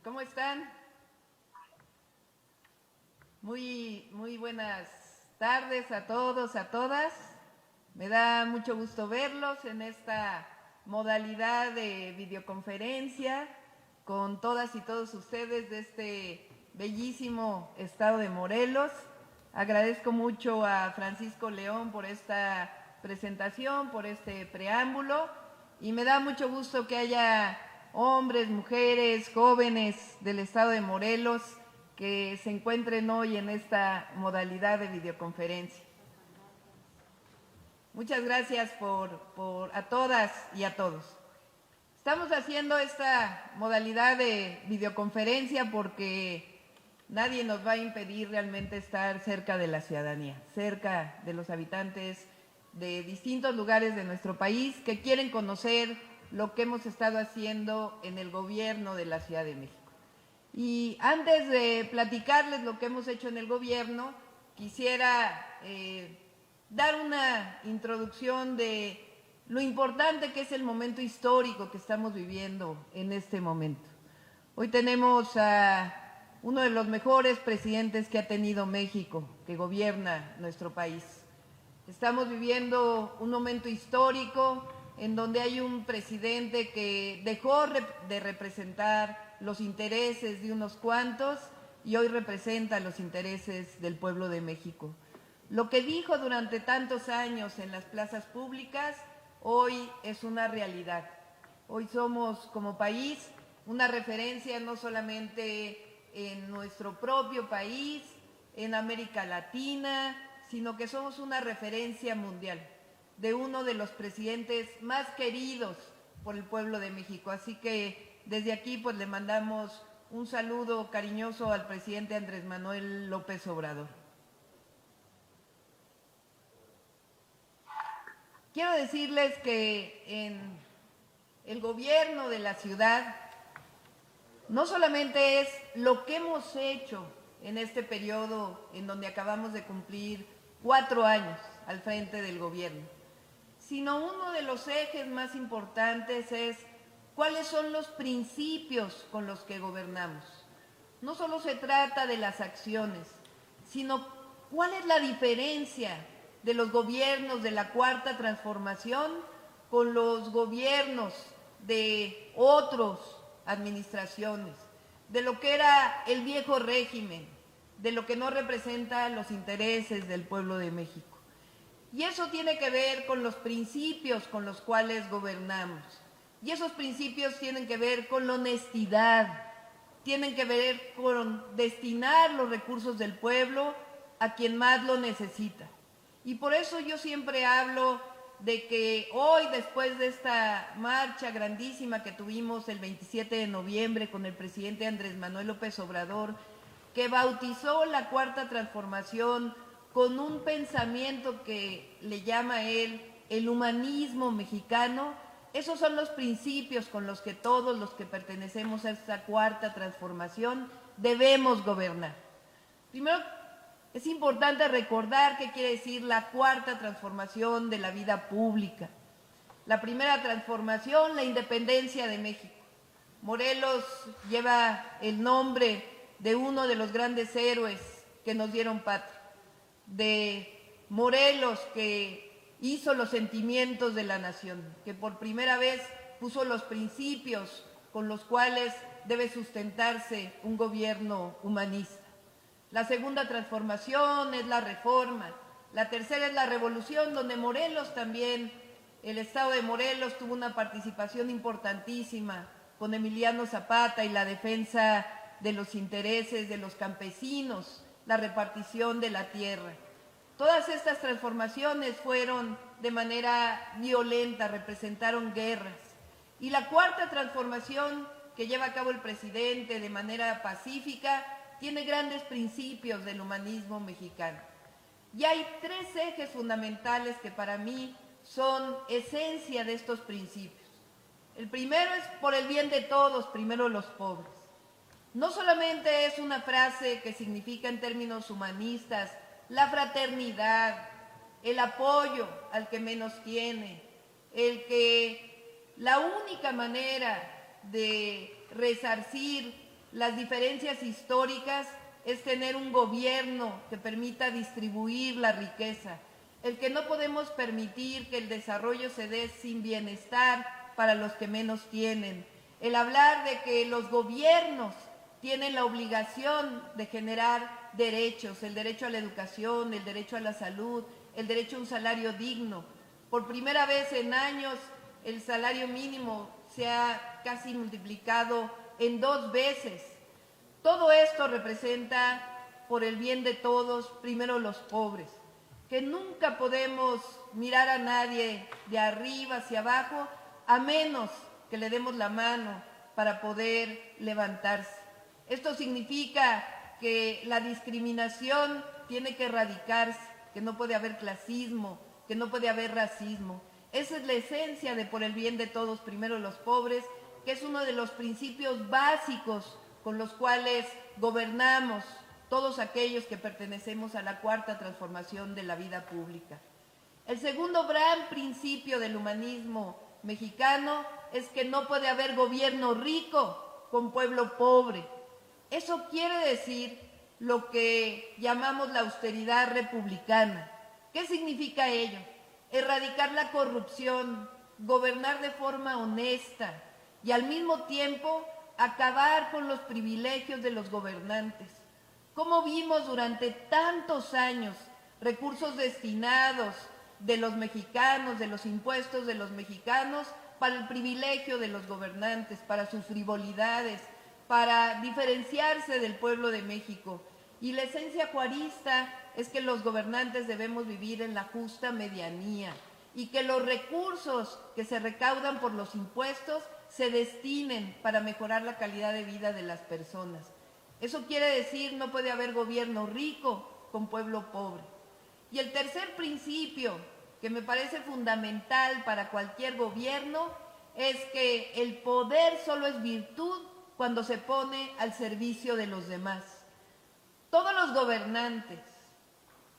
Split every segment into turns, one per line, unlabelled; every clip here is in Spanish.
¿Cómo están? Muy buenas tardes a todos, a todas. Me da mucho gusto verlos en esta modalidad de videoconferencia con todas y todos ustedes de este bellísimo estado de Morelos. Agradezco mucho a Francisco León por esta presentación, por este preámbulo, y me da mucho gusto que haya hombres, mujeres, jóvenes del estado de Morelos que se encuentren hoy en esta modalidad de videoconferencia. Muchas gracias a todas y a todos. Estamos haciendo esta modalidad de videoconferencia porque nadie nos va a impedir realmente estar cerca de la ciudadanía, cerca de los habitantes de distintos lugares de nuestro país que quieren conocer lo que hemos estado haciendo en el gobierno de la Ciudad de México. Y antes de platicarles lo que hemos hecho en el gobierno, quisiera dar una introducción de lo importante que es el momento histórico que estamos viviendo en este momento. Hoy tenemos a uno de los mejores presidentes que ha tenido México, que gobierna nuestro país. Estamos viviendo un momento histórico en donde hay un presidente que dejó de representar los intereses de unos cuantos y hoy representa los intereses del pueblo de México. Lo que dijo durante tantos años en las plazas públicas, hoy es una realidad. Hoy somos como país una referencia no solamente en nuestro propio país, en América Latina, sino que somos una referencia mundial de uno de los presidentes más queridos por el pueblo de México. Así que desde aquí pues le mandamos un saludo cariñoso al presidente Andrés Manuel López Obrador. Quiero decirles que en el gobierno de la ciudad no solamente es lo que hemos hecho en este periodo en donde acabamos de cumplir 4 años al frente del gobierno, sino uno de los ejes más importantes es cuáles son los principios con los que gobernamos. No solo se trata de las acciones, sino cuál es la diferencia de los gobiernos de la Cuarta Transformación con los gobiernos de otras administraciones, de lo que era el viejo régimen, de lo que no representa los intereses del pueblo de México. Y eso tiene que ver con los principios con los cuales gobernamos. Y esos principios tienen que ver con la honestidad, tienen que ver con destinar los recursos del pueblo a quien más lo necesita. Y por eso yo siempre hablo de que hoy, después de esta marcha grandísima que tuvimos el 27 de noviembre con el presidente Andrés Manuel López Obrador, que bautizó la Cuarta Transformación con un pensamiento que le llama él el humanismo mexicano, esos son los principios con los que todos los que pertenecemos a esta Cuarta Transformación debemos gobernar. Primero, es importante recordar qué quiere decir la Cuarta Transformación de la vida pública. La primera transformación, la independencia de México. Morelos lleva el nombre de uno de los grandes héroes que nos dieron patria, de Morelos, que hizo los sentimientos de la nación, que por primera vez puso los principios con los cuales debe sustentarse un gobierno humanista. La segunda transformación es la reforma. La tercera es la revolución, donde Morelos también, el estado de Morelos tuvo una participación importantísima con Emiliano Zapata y la defensa de los intereses de los campesinos, la repartición de la tierra. Todas estas transformaciones fueron de manera violenta, representaron guerras. Y la cuarta transformación que lleva a cabo el presidente de manera pacífica tiene grandes principios del humanismo mexicano. Y hay 3 ejes fundamentales que para mí son esencia de estos principios. El primero es por el bien de todos, primero los pobres. No solamente es una frase que significa en términos humanistas la fraternidad, el apoyo al que menos tiene, el que la única manera de resarcir las diferencias históricas es tener un gobierno que permita distribuir la riqueza, el que no podemos permitir que el desarrollo se dé sin bienestar para los que menos tienen, el hablar de que los gobiernos tienen la obligación de generar derechos, el derecho a la educación, el derecho a la salud, el derecho a un salario digno. Por primera vez en años el salario mínimo se ha casi multiplicado en 2 veces. Todo esto representa, por el bien de todos, primero los pobres, que nunca podemos mirar a nadie de arriba hacia abajo, a menos que le demos la mano para poder levantarse. Esto significa que la discriminación tiene que erradicarse, que no puede haber clasismo, que no puede haber racismo. Esa es la esencia de por el bien de todos, primero los pobres, que es uno de los principios básicos con los cuales gobernamos todos aquellos que pertenecemos a la cuarta transformación de la vida pública. El segundo gran principio del humanismo mexicano es que no puede haber gobierno rico con pueblo pobre. Eso quiere decir lo que llamamos la austeridad republicana. ¿Qué significa ello? Erradicar la corrupción, gobernar de forma honesta y al mismo tiempo acabar con los privilegios de los gobernantes. ¿Cómo vimos durante tantos años recursos destinados de los mexicanos, de los impuestos de los mexicanos, para el privilegio de los gobernantes, para sus frivolidades, para diferenciarse del pueblo de México? Y la esencia juarista es que los gobernantes debemos vivir en la justa medianía y que los recursos que se recaudan por los impuestos se destinen para mejorar la calidad de vida de las personas. Eso quiere decir no puede haber gobierno rico con pueblo pobre. Y el tercer principio que me parece fundamental para cualquier gobierno es que el poder solo es virtud cuando se pone al servicio de los demás. Todos los gobernantes,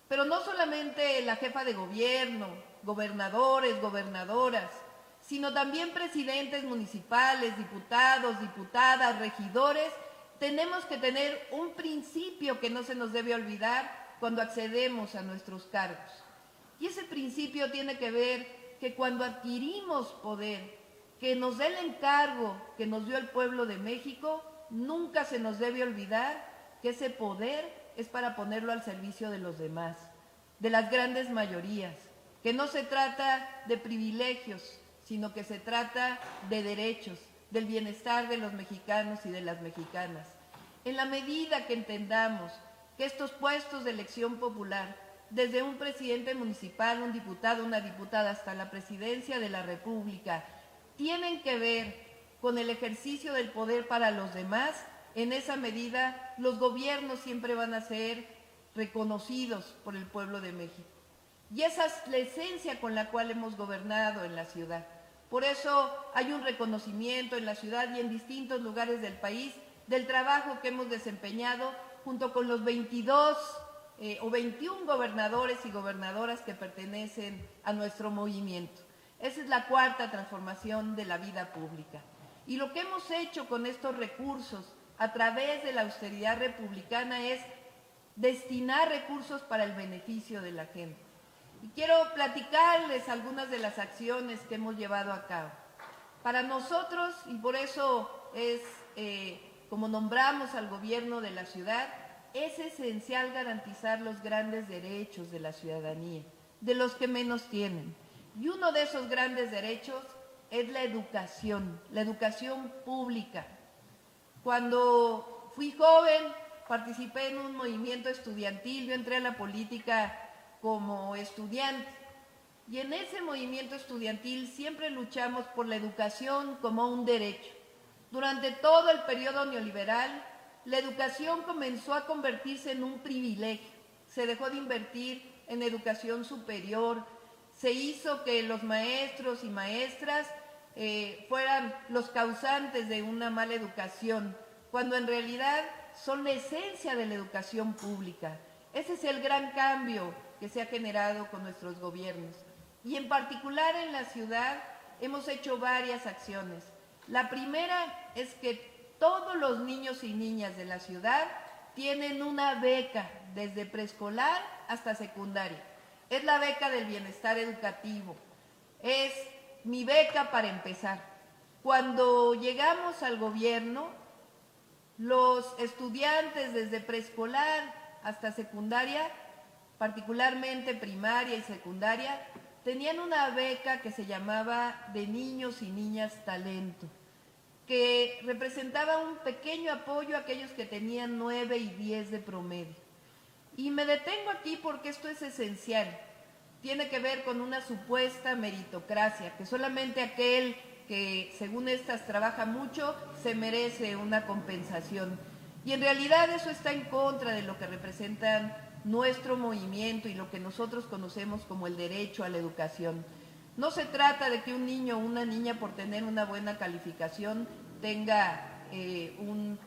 pero no solamente la jefa de gobierno, gobernadores, gobernadoras, sino también presidentes municipales, diputados, diputadas, regidores, tenemos que tener un principio que no se nos debe olvidar cuando accedemos a nuestros cargos. Y ese principio tiene que ver que cuando adquirimos poder, que nos dé el encargo que nos dio el pueblo de México, nunca se nos debe olvidar que ese poder es para ponerlo al servicio de los demás, de las grandes mayorías, que no se trata de privilegios, sino que se trata de derechos, del bienestar de los mexicanos y de las mexicanas. En la medida que entendamos que estos puestos de elección popular, desde un presidente municipal, un diputado, una diputada, hasta la presidencia de la República, tienen que ver con el ejercicio del poder para los demás, en esa medida los gobiernos siempre van a ser reconocidos por el pueblo de México. Y esa es la esencia con la cual hemos gobernado en la ciudad. Por eso hay un reconocimiento en la ciudad y en distintos lugares del país del trabajo que hemos desempeñado junto con los 22 o 21 gobernadores y gobernadoras que pertenecen a nuestro movimiento. Esa es la cuarta transformación de la vida pública. Y lo que hemos hecho con estos recursos a través de la austeridad republicana es destinar recursos para el beneficio de la gente. Y quiero platicarles algunas de las acciones que hemos llevado a cabo. Para nosotros, y por eso es como nombramos al gobierno de la ciudad, es esencial garantizar los grandes derechos de la ciudadanía, de los que menos tienen. Y uno de esos grandes derechos es la educación pública. Cuando fui joven, participé en un movimiento estudiantil, yo entré a la política como estudiante. Y en ese movimiento estudiantil siempre luchamos por la educación como un derecho. Durante todo el periodo neoliberal, la educación comenzó a convertirse en un privilegio. Se dejó de invertir en educación superior. Se hizo que los maestros y maestras fueran los causantes de una mala educación, cuando en realidad son la esencia de la educación pública. Ese es el gran cambio que se ha generado con nuestros gobiernos. Y en particular en la ciudad hemos hecho varias acciones. La primera es que todos los niños y niñas de la ciudad tienen una beca desde preescolar hasta secundaria. Es la beca del bienestar educativo. Es mi beca para empezar. Cuando llegamos al gobierno, los estudiantes desde preescolar hasta secundaria, particularmente primaria y secundaria, tenían una beca que se llamaba de niños y niñas talento, que representaba un pequeño apoyo a aquellos que tenían 9 y 10 de promedio. Y me detengo aquí porque esto es esencial. Tiene que ver con una supuesta meritocracia, que solamente aquel que, según estas, trabaja mucho, se merece una compensación. Y en realidad eso está en contra de lo que representan nuestro movimiento y lo que nosotros conocemos como el derecho a la educación. No se trata de que un niño o una niña por tener una buena calificación tenga un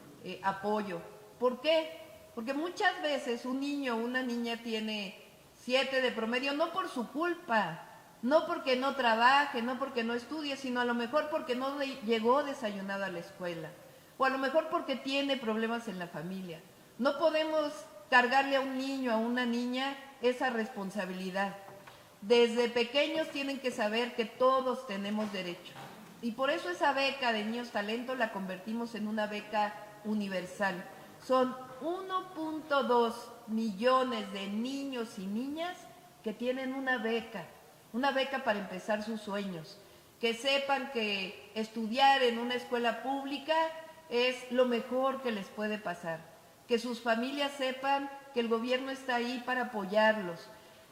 apoyo. ¿Por qué? Porque muchas veces un niño o una niña tiene 7 de promedio, no por su culpa, no porque no trabaje, no porque no estudie, sino a lo mejor porque no llegó desayunado a la escuela, o a lo mejor porque tiene problemas en la familia. No podemos cargarle a un niño, a una niña, esa responsabilidad. Desde pequeños tienen que saber que todos tenemos derecho. Y por eso esa beca de Niños Talento la convertimos en una beca universal. Son 1.2 millones de niños y niñas que tienen una beca para empezar sus sueños, que sepan que estudiar en una escuela pública es lo mejor que les puede pasar, que sus familias sepan que el gobierno está ahí para apoyarlos,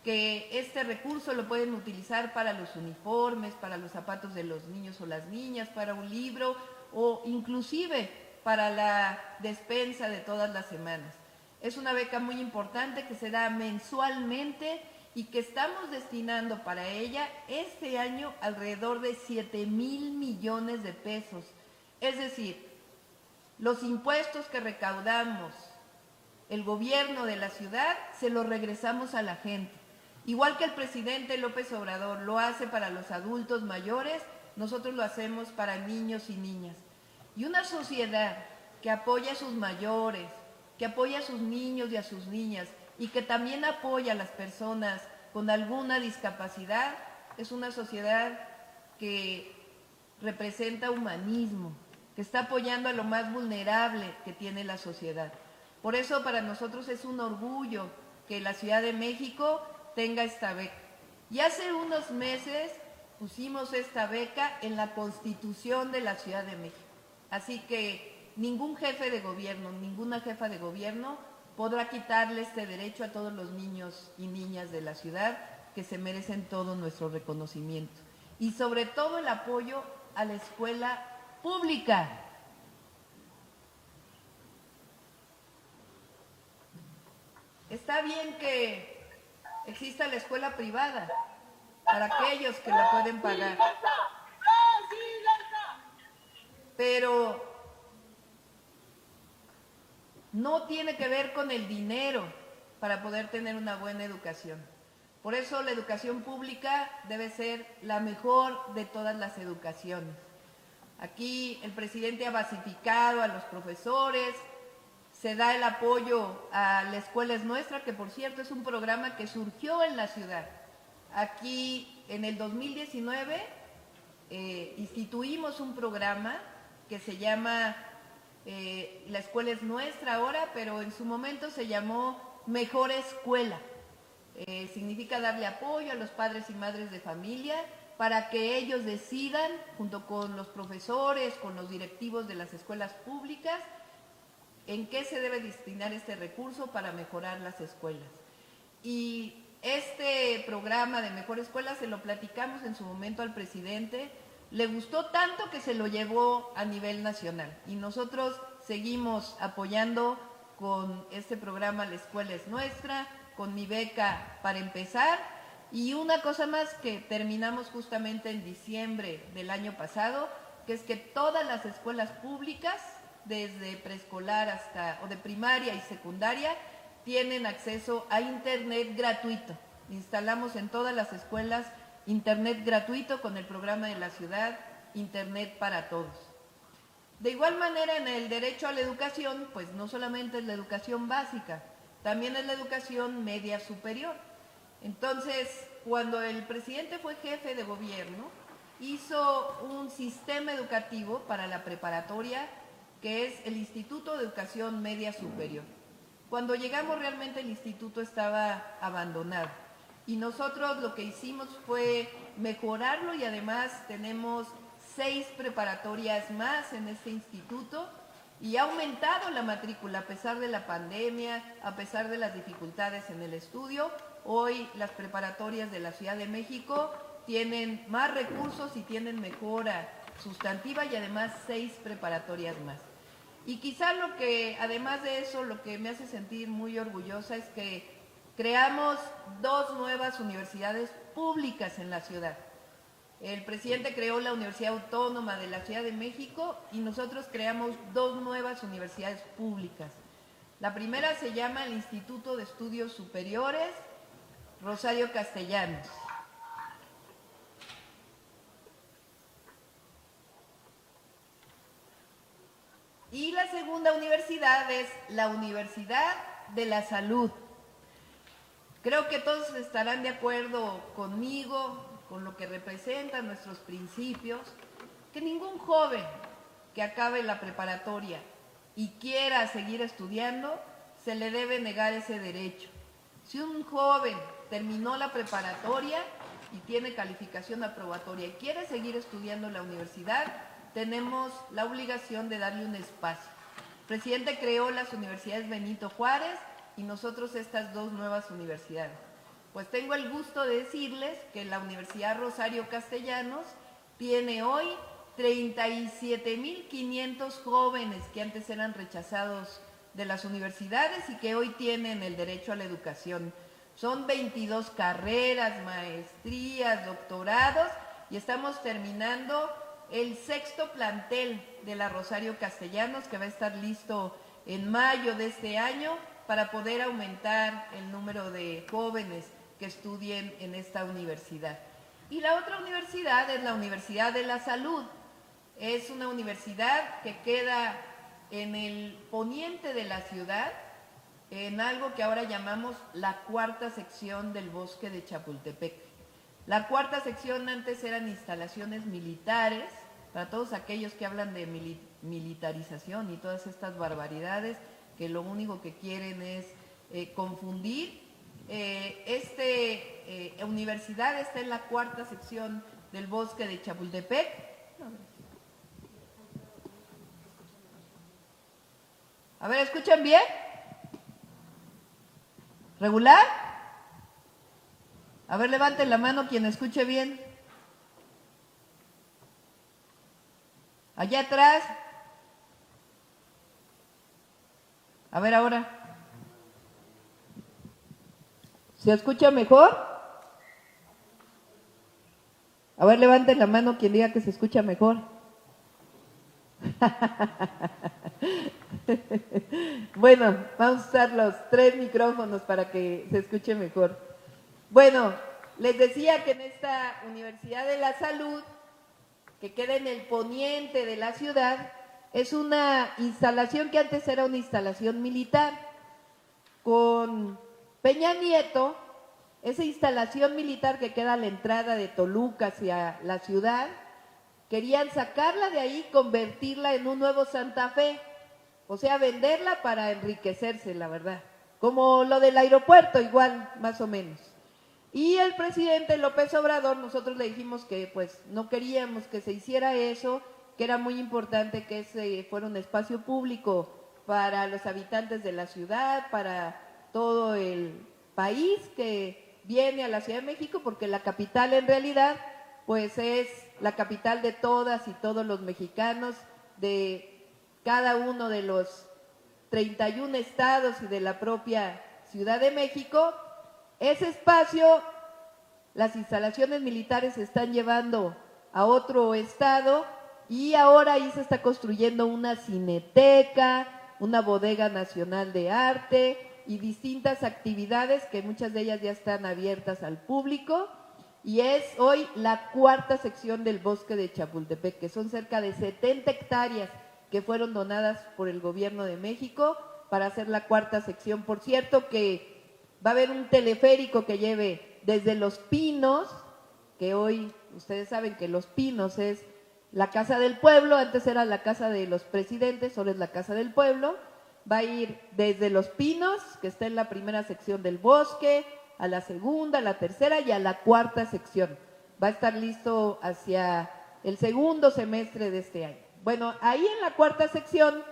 que este recurso lo pueden utilizar para los uniformes, para los zapatos de los niños o las niñas, para un libro o inclusive para la despensa de todas las semanas. Es una beca muy importante que se da mensualmente y que estamos destinando para ella este año alrededor de 7,000 millones de pesos. Es decir, los impuestos que recaudamos el gobierno de la ciudad se los regresamos a la gente. Igual que el presidente López Obrador lo hace para los adultos mayores, nosotros lo hacemos para niños y niñas. Y una sociedad que apoya a sus mayores, que apoya a sus niños y a sus niñas y que también apoya a las personas con alguna discapacidad, es una sociedad que representa humanismo, que está apoyando a lo más vulnerable que tiene la sociedad. Por eso para nosotros es un orgullo que la Ciudad de México tenga esta beca. Y hace unos meses pusimos esta beca en la Constitución de la Ciudad de México. Así que ningún jefe de gobierno, ninguna jefa de gobierno podrá quitarle este derecho a todos los niños y niñas de la ciudad que se merecen todo nuestro reconocimiento. Y sobre todo el apoyo a la escuela pública. Está bien que exista la escuela privada para aquellos que la pueden pagar, pero no tiene que ver con el dinero para poder tener una buena educación. Por eso la educación pública debe ser la mejor de todas las educaciones. Aquí el presidente ha basificado a los profesores, se da el apoyo a La Escuela es Nuestra, que por cierto es un programa que surgió en la ciudad. Aquí en el 2019 instituimos un programa que se llama La Escuela es Nuestra ahora, pero en su momento se llamó Mejor Escuela. Significa darle apoyo a los padres y madres de familia para que ellos decidan, junto con los profesores, con los directivos de las escuelas públicas, en qué se debe destinar este recurso para mejorar las escuelas. Y este programa de Mejor Escuela se lo platicamos en su momento al presidente, le gustó tanto que se lo llevó a nivel nacional y nosotros seguimos apoyando con este programa La Escuela es Nuestra, con mi beca para empezar y una cosa más que terminamos justamente en diciembre del año pasado, que es que todas las escuelas públicas desde preescolar hasta o de primaria y secundaria tienen acceso a internet gratuito. Instalamos en todas las escuelas internet gratuito con el programa de la ciudad Internet para Todos. De igual manera, en el derecho a la educación, pues no solamente es la educación básica, también es la educación media superior. Entonces, cuando el presidente fue jefe de gobierno, hizo un sistema educativo para la preparatoria, que es el Instituto de Educación Media Superior. Cuando llegamos, realmente el instituto estaba abandonado y nosotros lo que hicimos fue mejorarlo, y además tenemos 6 preparatorias más en este instituto, y ha aumentado la matrícula a pesar de la pandemia, a pesar de las dificultades en el estudio. Hoy las preparatorias de la Ciudad de México tienen más recursos y tienen mejora sustantiva, y además 6 preparatorias más. Y quizá lo que, además de eso, lo que me hace sentir muy orgullosa es que creamos 2 nuevas universidades públicas en la ciudad. El presidente creó la Universidad Autónoma de la Ciudad de México y nosotros creamos 2 nuevas universidades públicas. La primera se llama el Instituto de Estudios Superiores Rosario Castellanos. Y la segunda universidad es la Universidad de la Salud. Creo que todos estarán de acuerdo conmigo, con lo que representan nuestros principios, que ningún joven que acabe la preparatoria y quiera seguir estudiando, se le debe negar ese derecho. Si un joven terminó la preparatoria y tiene calificación aprobatoria y quiere seguir estudiando en la universidad, tenemos la obligación de darle un espacio. El presidente creó las universidades Benito Juárez y nosotros estas 2 nuevas universidades. Pues tengo el gusto de decirles que la Universidad Rosario Castellanos tiene hoy 37,500 jóvenes que antes eran rechazados de las universidades y que hoy tienen el derecho a la educación. Son 22 carreras, maestrías, doctorados, y estamos terminando el 6º plantel de la Rosario Castellanos, que va a estar listo en mayo de este año para poder aumentar el número de jóvenes que estudien en esta universidad. Y la otra universidad es la Universidad de la Salud. Es una universidad que queda en el poniente de la ciudad, en algo que ahora llamamos la 4ª sección del bosque de Chapultepec. La 4ª sección antes eran instalaciones militares, para todos aquellos que hablan de militarización y todas estas barbaridades que lo único que quieren es confundir. Universidad está en la 4ª sección del bosque de Chapultepec. A ver, ¿escuchan bien? ¿Regular? A ver, levanten la mano quien escuche bien. Allá atrás. A ver ahora. ¿Se escucha mejor? A ver, levanten la mano quien diga que se escucha mejor. Bueno, vamos a usar los 3 micrófonos para que se escuche mejor. Bueno, les decía que en esta Universidad de la Salud, que queda en el poniente de la ciudad, es una instalación que antes era una instalación militar. Con Peña Nieto, esa instalación militar que queda a la entrada de Toluca hacia la ciudad, querían sacarla de ahí y convertirla en un nuevo Santa Fe, o sea, venderla para enriquecerse, la verdad, como lo del aeropuerto, igual, más o menos. Y el presidente López Obrador, nosotros le dijimos que pues no queríamos que se hiciera eso, que era muy importante que ese fuera un espacio público para los habitantes de la ciudad, para todo el país que viene a la Ciudad de México, porque la capital en realidad pues es la capital de todas y todos los mexicanos, de cada uno de los 31 estados y de la propia Ciudad de México. Ese espacio, las instalaciones militares se están llevando a otro estado y ahora ahí se está construyendo una cineteca, una bodega nacional de arte y distintas actividades que muchas de ellas ya están abiertas al público, y es hoy la 4ª sección del bosque de Chapultepec, que son cerca de 70 hectáreas que fueron donadas por el Gobierno de México para hacer la cuarta sección. Por cierto que va a haber un teleférico que lleve desde Los Pinos, que hoy ustedes saben que Los Pinos es la Casa del Pueblo, antes era la Casa de los Presidentes, ahora es la Casa del Pueblo. Va a ir desde Los Pinos, que está en la primera sección del Bosque, a la segunda, a la tercera y a la cuarta sección. Va a estar listo hacia el segundo semestre de este año. Bueno, ahí en la cuarta sección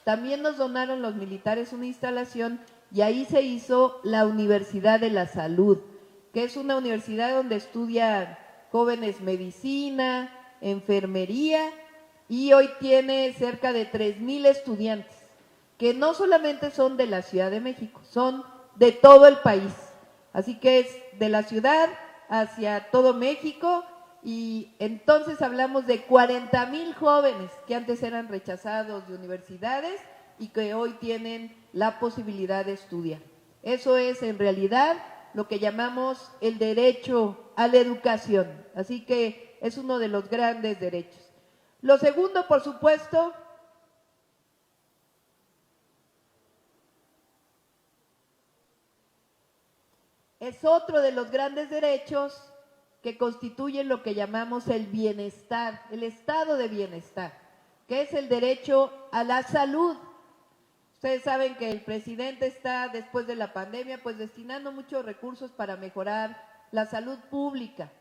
también nos donaron los militares una instalación y ahí se hizo la Universidad de la Salud, que es una universidad donde estudian jóvenes medicina, enfermería, y hoy tiene cerca de 3,000 estudiantes, que no solamente son de la Ciudad de México, son de todo el país. Así que es de la ciudad hacia todo México, y entonces hablamos de 40,000 jóvenes que antes eran rechazados de universidades y que hoy tienen la posibilidad de estudiar. Eso es en realidad lo que llamamos el derecho a la educación. Así que es uno de los grandes derechos. Lo segundo, por supuesto, es otro de los grandes derechos que constituyen lo que llamamos el bienestar, el estado de bienestar, que es el derecho a la salud. Ustedes saben que el presidente está, después de la pandemia, pues destinando muchos recursos para mejorar la salud pública.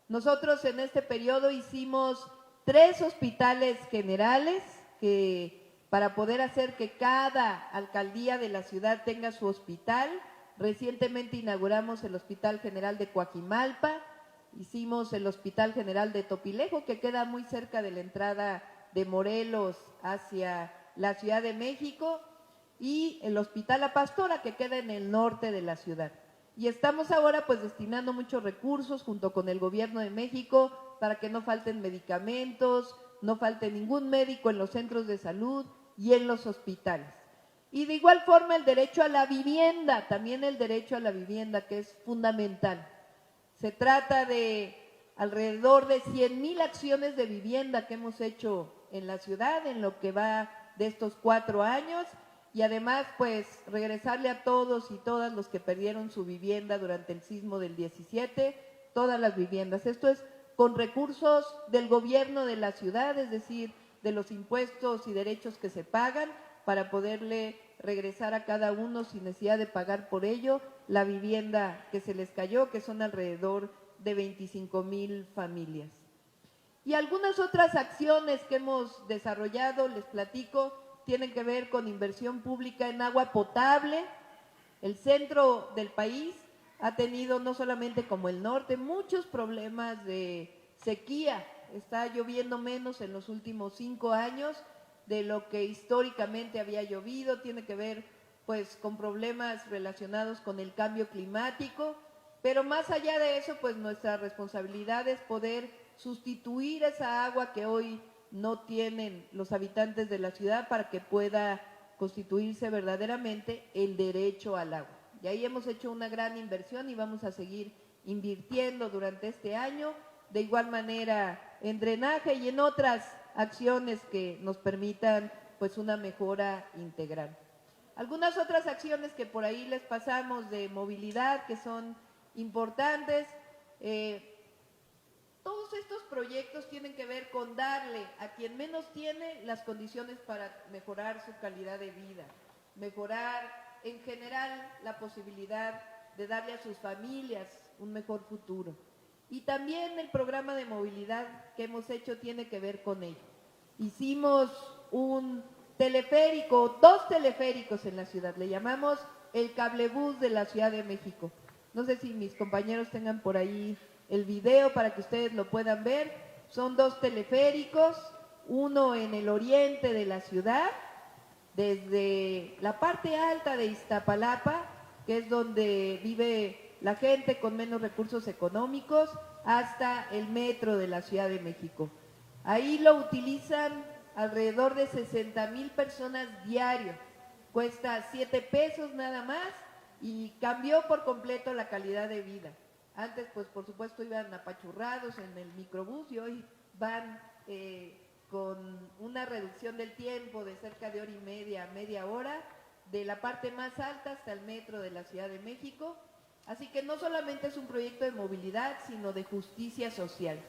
Nosotros en este periodo hicimos 3 hospitales generales para poder hacer que cada alcaldía de la ciudad tenga su hospital. Recientemente inauguramos el Hospital General de Coajimalpa, hicimos el Hospital General de Topilejo, que queda muy cerca de la entrada de Morelos hacia la Ciudad de México, y el Hospital La Pastora, que queda en el norte de la ciudad. Y estamos ahora pues destinando muchos recursos junto con el Gobierno de México para que no falten medicamentos, no falte ningún médico en los centros de salud y en los hospitales. Y de igual forma el derecho a la vivienda, también el derecho a la vivienda, que es fundamental. Se trata de alrededor de 100,000 acciones de vivienda que hemos hecho en la ciudad en lo que va de estos 4 años, y además pues regresarle a todos y todas los que perdieron su vivienda durante el sismo del 17, todas las viviendas. Esto es con recursos del gobierno de la ciudad, es decir, de los impuestos y derechos que se pagan, para poderle regresar a cada uno sin necesidad de pagar por ello la vivienda que se les cayó, que son alrededor de 25,000 familias. Y algunas otras acciones que hemos desarrollado, les platico, tienen que ver con inversión pública en agua potable. El centro del país ha tenido, no solamente como el norte, muchos problemas de sequía. Está lloviendo menos en los últimos 5 años de lo que históricamente había llovido. Tiene que ver pues con problemas relacionados con el cambio climático, pero más allá de eso, pues nuestra responsabilidad es poder sustituir esa agua que hoy no tienen los habitantes de la ciudad para que pueda constituirse verdaderamente el derecho al agua. Y ahí hemos hecho una gran inversión y vamos a seguir invirtiendo durante este año, de igual manera en drenaje y en otras acciones que nos permitan pues una mejora integral. Algunas otras acciones que por ahí les pasamos de movilidad que son importantes. Todos estos proyectos tienen que ver con darle a quien menos tiene las condiciones para mejorar su calidad de vida, mejorar en general la posibilidad de darle a sus familias un mejor futuro. Y también el programa de movilidad que hemos hecho tiene que ver con ello. Hicimos un teleférico, 2 teleféricos en la ciudad, le llamamos el cablebús de la Ciudad de México. No sé si mis compañeros tengan por ahí el video para que ustedes lo puedan ver. Son 2 teleféricos, uno en el oriente de la ciudad, desde la parte alta de Iztapalapa, que es donde vive la gente con menos recursos económicos, hasta el metro de la Ciudad de México. Ahí lo utilizan alrededor de 60,000 personas diario. Cuesta 7 pesos nada más y cambió por completo la calidad de vida. Antes, pues por supuesto, iban apachurrados en el microbús y hoy van con una reducción del tiempo de cerca de hora y media a media hora, de la parte más alta hasta el metro de la Ciudad de México. Así que no solamente es un proyecto de movilidad, sino de justicia social.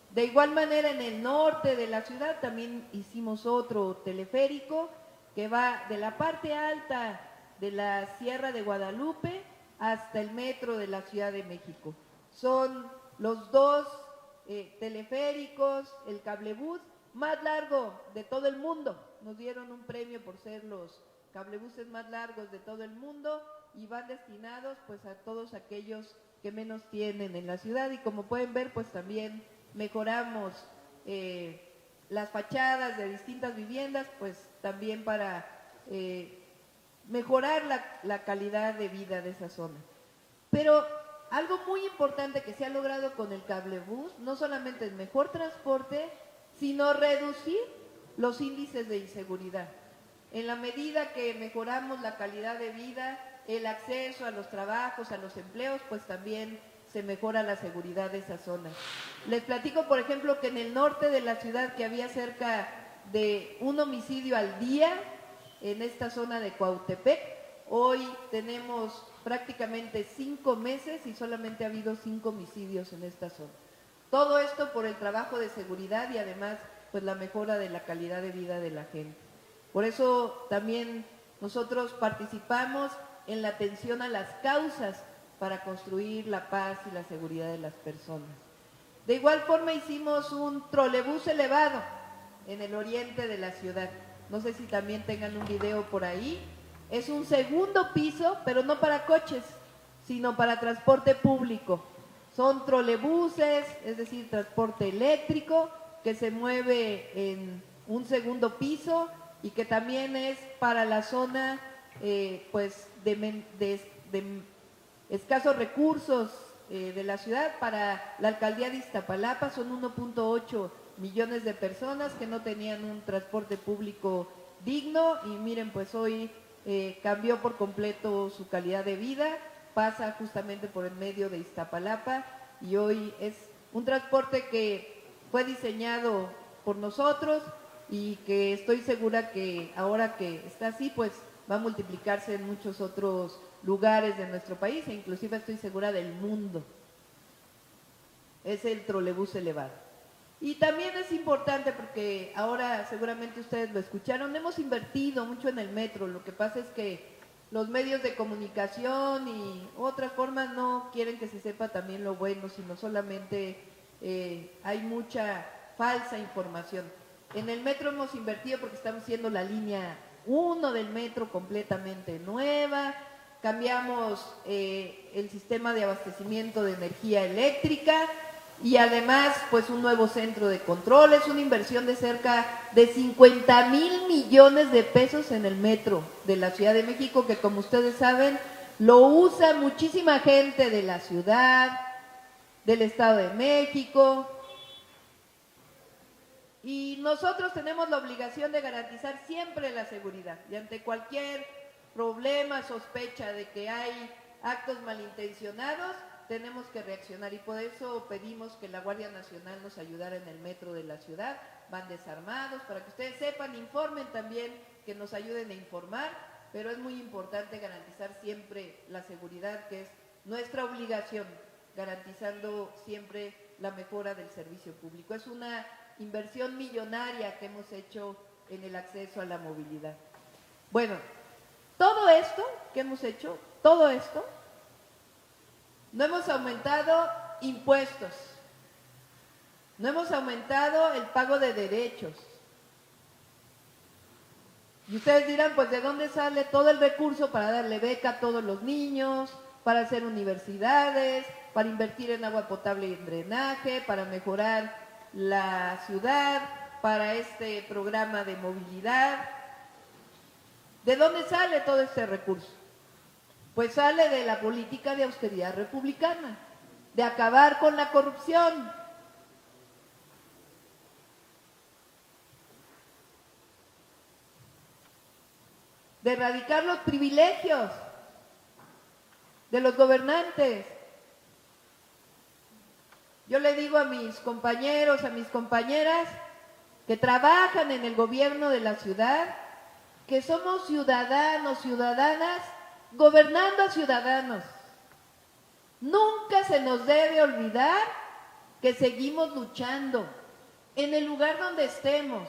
De igual manera, en el norte de la ciudad también hicimos otro teleférico que va de la parte alta de la Sierra de Guadalupe hasta el metro de la Ciudad de México. Son los dos teleféricos, el cablebús más largo de todo el mundo. Nos dieron un premio por ser los cablebuses más largos de todo el mundo y van destinados pues a todos aquellos que menos tienen en la ciudad, y como pueden ver pues también mejoramos las fachadas de distintas viviendas, pues también para mejorar la calidad de vida de esa zona. Pero algo muy importante que se ha logrado con el cablebús no solamente es mejor transporte, sino reducir los índices de inseguridad. En la medida que mejoramos la calidad de vida, el acceso a los trabajos, a los empleos, pues también se mejora la seguridad de esa zona. Les platico, por ejemplo, que en el norte de la ciudad, que había cerca de un homicidio al día en esta zona de Cuautepec, hoy tenemos prácticamente 5 meses y solamente ha habido 5 homicidios en esta zona. Todo esto por el trabajo de seguridad y además pues la mejora de la calidad de vida de la gente. Por eso también nosotros participamos en la atención a las causas para construir la paz y la seguridad de las personas. De igual forma hicimos un trolebús elevado en el oriente de la ciudad. No sé si también tengan un video por ahí. Es un segundo piso, pero no para coches, sino para transporte público. Son trolebuses, es decir, transporte eléctrico, que se mueve en un segundo piso y que también es para la zona pues de escasos recursos de la ciudad. Para la alcaldía de Iztapalapa son 1.8 millones de personas que no tenían un transporte público digno, y miren, pues hoy cambió por completo su calidad de vida, pasa justamente por el medio de Iztapalapa y hoy es un transporte que fue diseñado por nosotros y que estoy segura que ahora que está así, pues va a multiplicarse en muchos otros lugares de nuestro país e inclusive estoy segura del mundo. Es el trolebús elevado. Y también es importante porque ahora seguramente ustedes lo escucharon, hemos invertido mucho en el metro. Lo que pasa es que los medios de comunicación y otras formas no quieren que se sepa también lo bueno, sino solamente hay mucha falsa información. En el metro hemos invertido porque estamos haciendo la línea 1 del metro completamente nueva, cambiamos el sistema de abastecimiento de energía eléctrica y además pues un nuevo centro de control. Es una inversión de cerca de 50,000 millones de pesos en el metro de la Ciudad de México, que como ustedes saben lo usa muchísima gente de la ciudad, del Estado de México, y nosotros tenemos la obligación de garantizar siempre la seguridad y ante cualquier problema, sospecha de que hay actos malintencionados, tenemos que reaccionar, y por eso pedimos que la Guardia Nacional nos ayudara en el metro de la ciudad. Van desarmados, para que ustedes sepan, informen también, que nos ayuden a informar, pero es muy importante garantizar siempre la seguridad, que es nuestra obligación, garantizando siempre la mejora del servicio público. Es una inversión millonaria que hemos hecho en el acceso a la movilidad. Bueno, todo esto que hemos hecho, todo esto, no hemos aumentado impuestos, no hemos aumentado el pago de derechos. Y ustedes dirán, pues ¿de dónde sale todo el recurso para darle beca a todos los niños, para hacer universidades, para invertir en agua potable y en drenaje, para mejorar la ciudad, para este programa de movilidad? ¿De dónde sale todo este recurso? Pues sale de la política de austeridad republicana, de acabar con la corrupción, de erradicar los privilegios de los gobernantes. Yo le digo a mis compañeros, a mis compañeras, que trabajan en el gobierno de la ciudad, que somos ciudadanos, ciudadanas, gobernando a ciudadanos. Nunca se nos debe olvidar que seguimos luchando en el lugar donde estemos,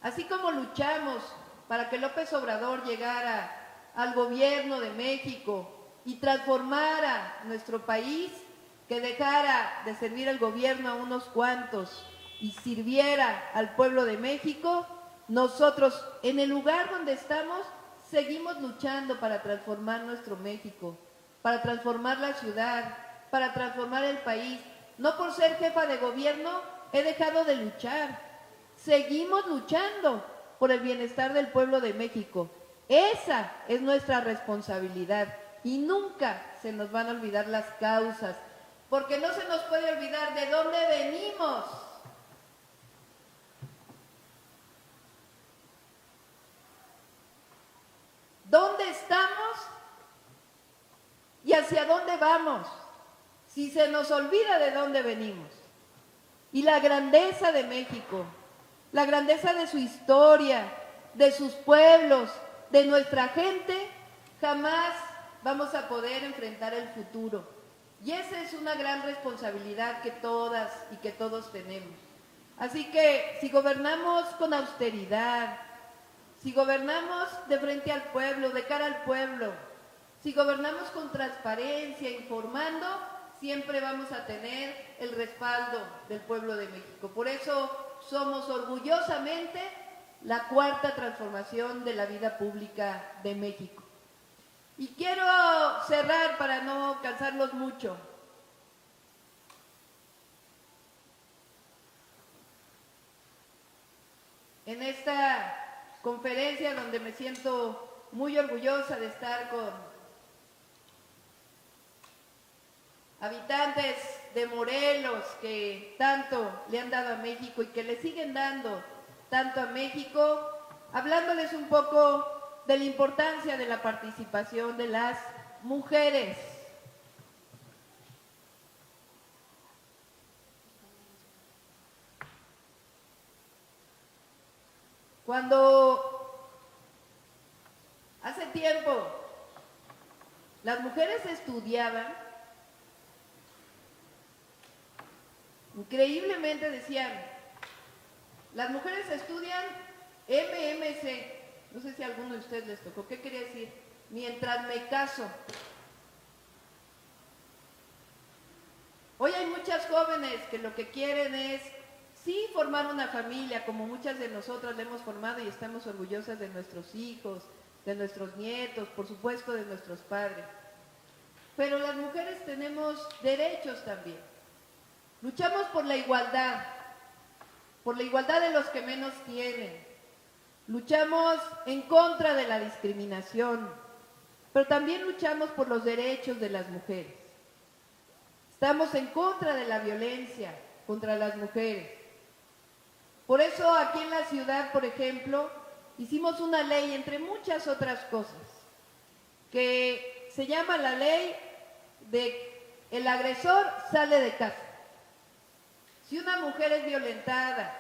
así como luchamos para que López Obrador llegara al gobierno de México y transformara nuestro país, que dejara de servir al gobierno a unos cuantos y sirviera al pueblo de México. Nosotros, en el lugar donde estamos, seguimos luchando para transformar nuestro México, para transformar la ciudad, para transformar el país. No por ser jefa de gobierno he dejado de luchar. Seguimos luchando por el bienestar del pueblo de México. Esa es nuestra responsabilidad y nunca se nos van a olvidar las causas, porque no se nos puede olvidar de dónde venimos. ¿Dónde estamos y hacia dónde vamos? Si se nos olvida de dónde venimos. Y la grandeza de México, la grandeza de su historia, de sus pueblos, de nuestra gente, jamás vamos a poder enfrentar el futuro. Y esa es una gran responsabilidad que todas y que todos tenemos. Así que si gobernamos con austeridad, si gobernamos de frente al pueblo, de cara al pueblo, si gobernamos con transparencia, informando, siempre vamos a tener el respaldo del pueblo de México. Por eso somos orgullosamente la cuarta transformación de la vida pública de México. Y quiero cerrar para no cansarlos mucho. En esta conferencia donde me siento muy orgullosa de estar con habitantes de Morelos que tanto le han dado a México y que le siguen dando tanto a México, hablándoles un poco de la importancia de la participación de las mujeres. Cuando hace tiempo las mujeres estudiaban, increíblemente decían, las mujeres estudian MMC, no sé si a alguno de ustedes les tocó, ¿qué quería decir? Mientras me caso. Hoy hay muchas jóvenes que lo que quieren es, sí, formar una familia, como muchas de nosotras la hemos formado y estamos orgullosas de nuestros hijos, de nuestros nietos, por supuesto de nuestros padres. Pero las mujeres tenemos derechos también. Luchamos por la igualdad de los que menos tienen. Luchamos en contra de la discriminación, pero también luchamos por los derechos de las mujeres. Estamos en contra de la violencia contra las mujeres. Por eso aquí en la ciudad, por ejemplo, hicimos una ley, entre muchas otras cosas, que se llama la ley de el agresor sale de casa. Si una mujer es violentada,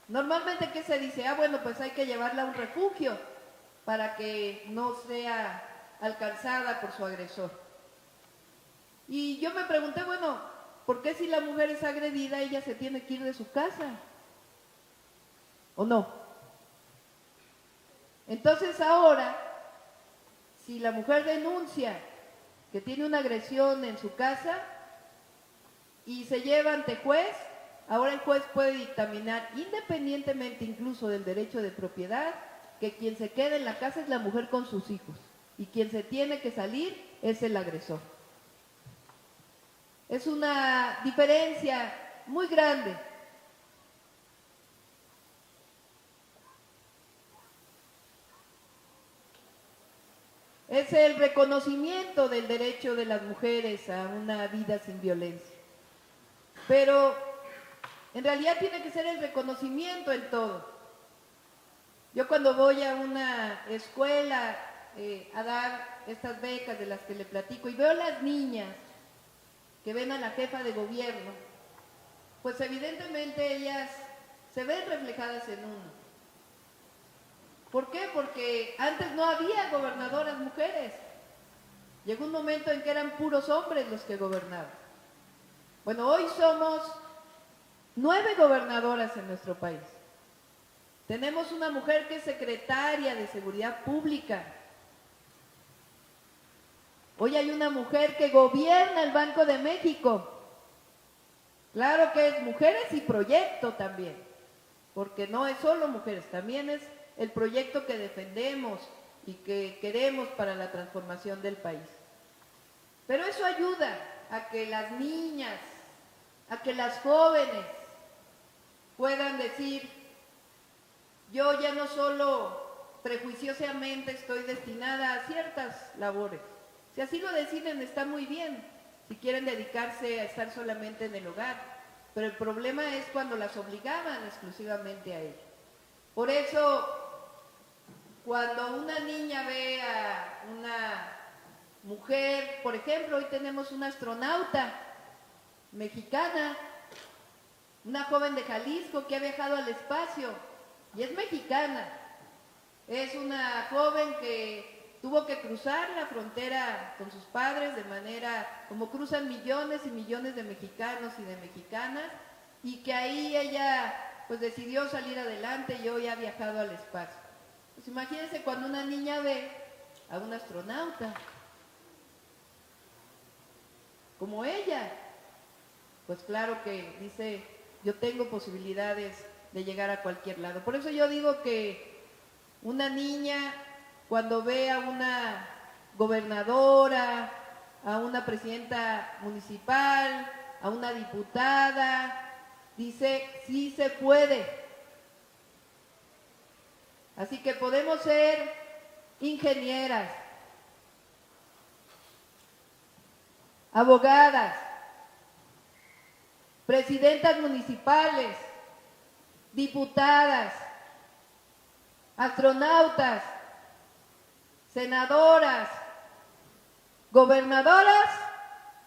normalmente, ¿qué se dice? Bueno, pues hay que llevarla a un refugio para que no sea alcanzada por su agresor. Y yo me pregunté, bueno, ¿por qué si la mujer es agredida, ella se tiene que ir de su casa? ¿O no? Entonces ahora, si la mujer denuncia que tiene una agresión en su casa y se lleva ante juez, ahora el juez puede dictaminar, independientemente incluso del derecho de propiedad, que quien se queda en la casa es la mujer con sus hijos y quien se tiene que salir es el agresor. Es una diferencia muy grande. Es el reconocimiento del derecho de las mujeres a una vida sin violencia. Pero en realidad tiene que ser el reconocimiento en todo. Yo cuando voy a una escuela a dar estas becas de las que le platico y veo a las niñas que ven a la jefa de gobierno, pues evidentemente ellas se ven reflejadas en uno. ¿Por qué? Porque antes no había gobernadoras mujeres. Llegó un momento en que eran puros hombres los que gobernaban. Bueno, hoy somos 9 gobernadoras en nuestro país. Tenemos una mujer que es secretaria de Seguridad Pública. Hoy hay una mujer que gobierna el Banco de México. Claro que es mujeres y proyecto también, porque no es solo mujeres, también es el proyecto que defendemos y que queremos para la transformación del país. Pero eso ayuda a que las niñas, a que las jóvenes puedan decir: yo ya no solo prejuiciosamente estoy destinada a ciertas labores. Si así lo deciden, está muy bien, si quieren dedicarse a estar solamente en el hogar, pero el problema es cuando las obligaban exclusivamente a ello. Por eso, cuando una niña ve a una mujer, por ejemplo, hoy tenemos una astronauta mexicana, una joven de Jalisco que ha viajado al espacio y es mexicana. Es una joven que tuvo que cruzar la frontera con sus padres de manera como cruzan millones y millones de mexicanos y de mexicanas, y que ahí ella pues decidió salir adelante y hoy ha viajado al espacio. Pues imagínense cuando una niña ve a un astronauta como ella, pues claro que dice: yo tengo posibilidades de llegar a cualquier lado. Por eso yo digo que una niña, cuando ve a una gobernadora, a una presidenta municipal, a una diputada, dice: sí se puede. Así que podemos ser ingenieras, abogadas, presidentas municipales, diputadas, astronautas, senadoras, gobernadoras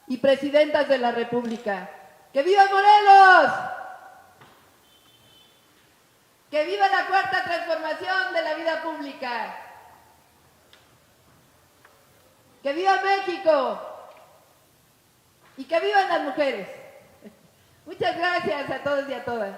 y presidentas de la República. ¡Que viva Morelos! ¡Que viva la cuarta transformación de la vida pública! ¡Que viva México! ¡Y que vivan las mujeres! Muchas gracias a todos y a todas.